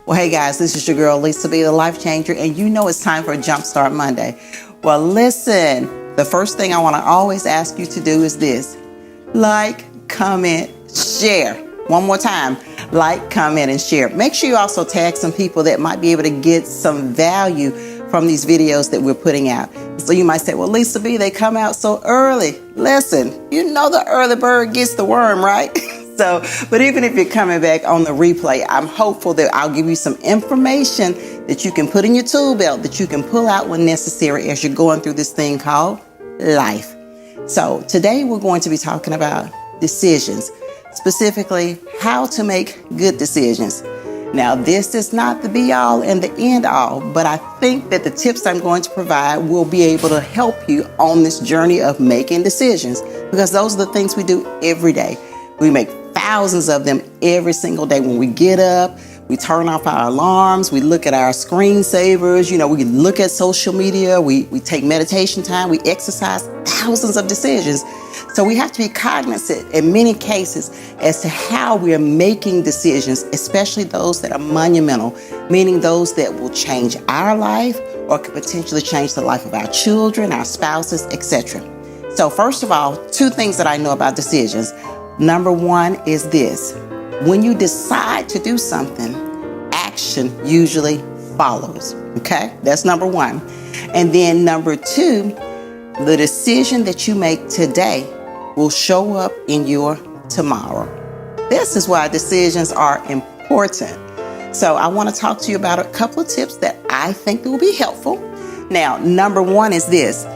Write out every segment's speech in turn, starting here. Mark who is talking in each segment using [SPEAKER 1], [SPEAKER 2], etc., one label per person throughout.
[SPEAKER 1] Well, hey guys, this is your girl Lisa B, the Life Changer, and you know it's time for a Jumpstart Monday. Well, listen, the first thing I want to always ask you to do is this: like, comment, share. One more time: like, comment, and share. Make sure you also tag some people that might be able to get some value from these videos that we're putting out. So you might say, well, Lisa B, they come out so early. Listen, you know the early bird gets the worm, right? But even if you're coming back on the replay, I'm hopeful that I'll give you some information that you can put in your tool belt, that you can pull out when necessary as you're going through this thing called life. So today we're going to be talking about decisions, specifically how to make good decisions. Now, this is not the be all and the end all, but I think that the tips I'm going to provide will be able to help you on this journey of making decisions, because those are the things we do every day. We make thousands of them every single day. When we get up, we turn off our alarms, we look at our screensavers, we look at social media, we take meditation time, we exercise, thousands of decisions. So we have to be cognizant in many cases as to how we are making decisions, especially those that are monumental, meaning those that will change our life or could potentially change the life of our children, our spouses, etc. So first of all, two things that I know about decisions. Number one is this: when you decide to do something, action usually follows. Okay, that's number one. And then number two, the decision that you make today will show up in your tomorrow. This is why decisions are important. So I want to talk to you about a couple of tips that I think will be helpful. Now, number one is this: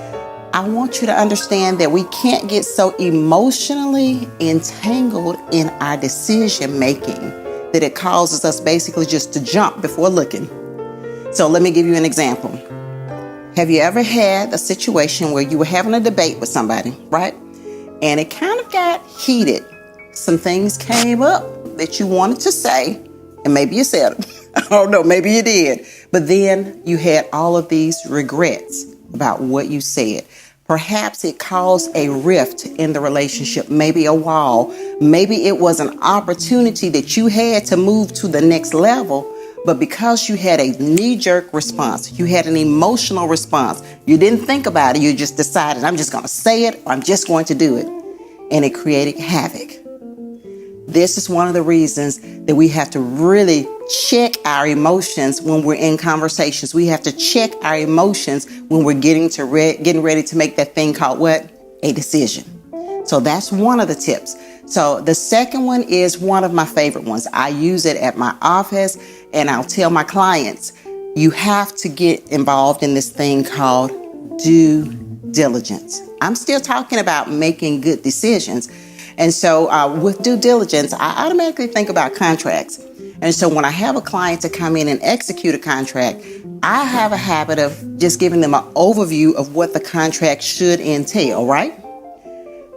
[SPEAKER 1] I want you to understand that we can't get so emotionally entangled in our decision making that it causes us basically just to jump before looking. So let me give you an example. Have you ever had a situation where you were having a debate with somebody, right? And it kind of got heated. Some things came up that you wanted to say, and maybe you said them. I don't know, maybe you did. But then you had all of these regrets about what you said. Perhaps it caused a rift in the relationship, maybe a wall. Maybe it was an opportunity that you had to move to the next level, but because you had a knee-jerk response, you had an emotional response, you didn't think about it, you just decided, I'm just going to say it, or I'm just going to do it. And it created havoc. This is one of the reasons that we have to really check our emotions when we're in conversations. We have to check our emotions when we're getting ready to make that thing called what? A decision. So that's one of the tips. So the second one is one of my favorite ones. I use it at my office, and I'll tell my clients, you have to get involved in this thing called due diligence. I'm still talking about making good decisions. And so with due diligence, I automatically think about contracts. And so when I have a client to come in and execute a contract, I have a habit of just giving them an overview of what the contract should entail, right?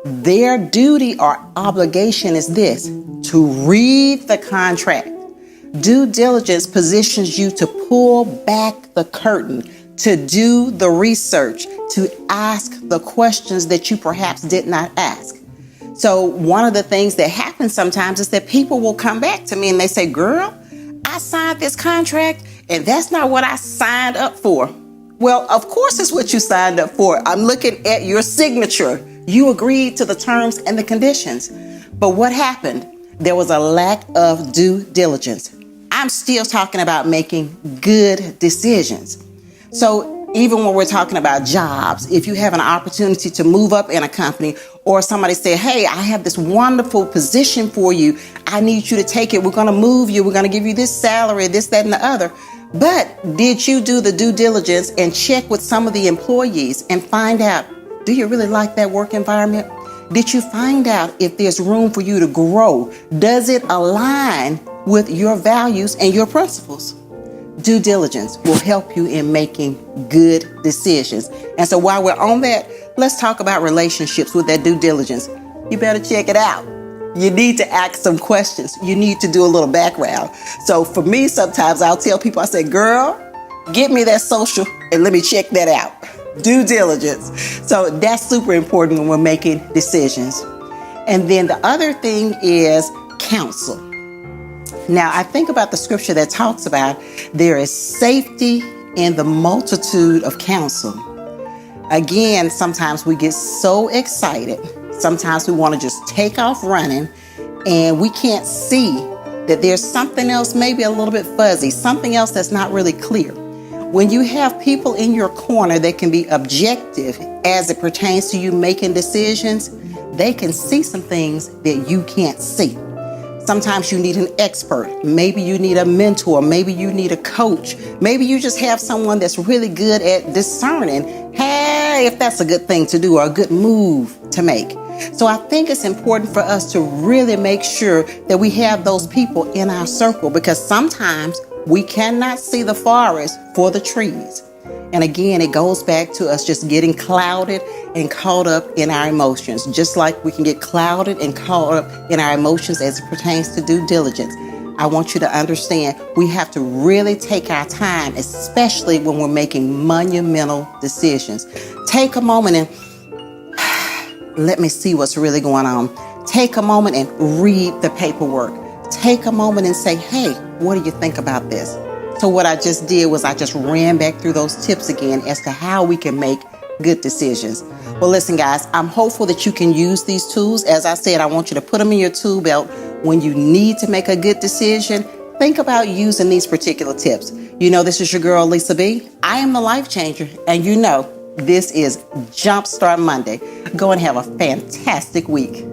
[SPEAKER 1] Their duty or obligation is this: to read the contract, Due diligence positions you to pull back the curtain, to do the research, to ask the questions that you perhaps did not ask. So one of the things that happens sometimes is that people will come back to me and they say, girl, I signed this contract and that's not what I signed up for. Well, of course it's what you signed up for. I'm looking at your signature. You agreed to the terms and the conditions. But what happened? There was a lack of due diligence. I'm still talking about making good decisions. So even when we're talking about jobs, if you have an opportunity to move up in a company, or somebody say, hey, I have this wonderful position for you. I need you to take it. We're going to move you. We're going to give you this salary, this, that, and the other. But did you do the due diligence and check with some of the employees and find out, do you really like that work environment? Did you find out if there's room for you to grow? Does it align with your values and your principles? Due diligence will help you in making good decisions. And so while we're on that, let's talk about relationships with that due diligence. You better check it out. You need to ask some questions. You need to do a little background. So for me, sometimes I'll tell people, I say, girl, get me that social and let me check that out. Due diligence. So that's super important when we're making decisions. And then the other thing is counsel. Now, I think about the scripture that talks about there is safety in the multitude of counsel. Again, sometimes we get so excited. Sometimes we want to just take off running and we can't see that there's something else, maybe a little bit fuzzy, something else that's not really clear. When you have people in your corner that can be objective as it pertains to you making decisions, they can see some things that you can't see. Sometimes you need an expert. Maybe you need a mentor. Maybe you need a coach. Maybe you just have someone that's really good at discerning, hey, if that's a good thing to do or a good move to make. So I think it's important for us to really make sure that we have those people in our circle, because sometimes we cannot see the forest for the trees. And again, it goes back to us just getting clouded and caught up in our emotions, just like we can get clouded and caught up in our emotions as it pertains to due diligence. I want you to understand we have to really take our time, especially when we're making monumental decisions. Take a moment and let me see what's really going on. Take a moment and read the paperwork. Take a moment and say, hey, what do you think about this? So what I just did was I just ran back through those tips again as to how we can make good decisions. Well, listen, guys, I'm hopeful that you can use these tools. As I said, I want you to put them in your tool belt. When you need to make a good decision, think about using these particular tips. You know, this is your girl, Lisa B. I am the life changer. And you know, this is Jumpstart Monday. Go and have a fantastic week.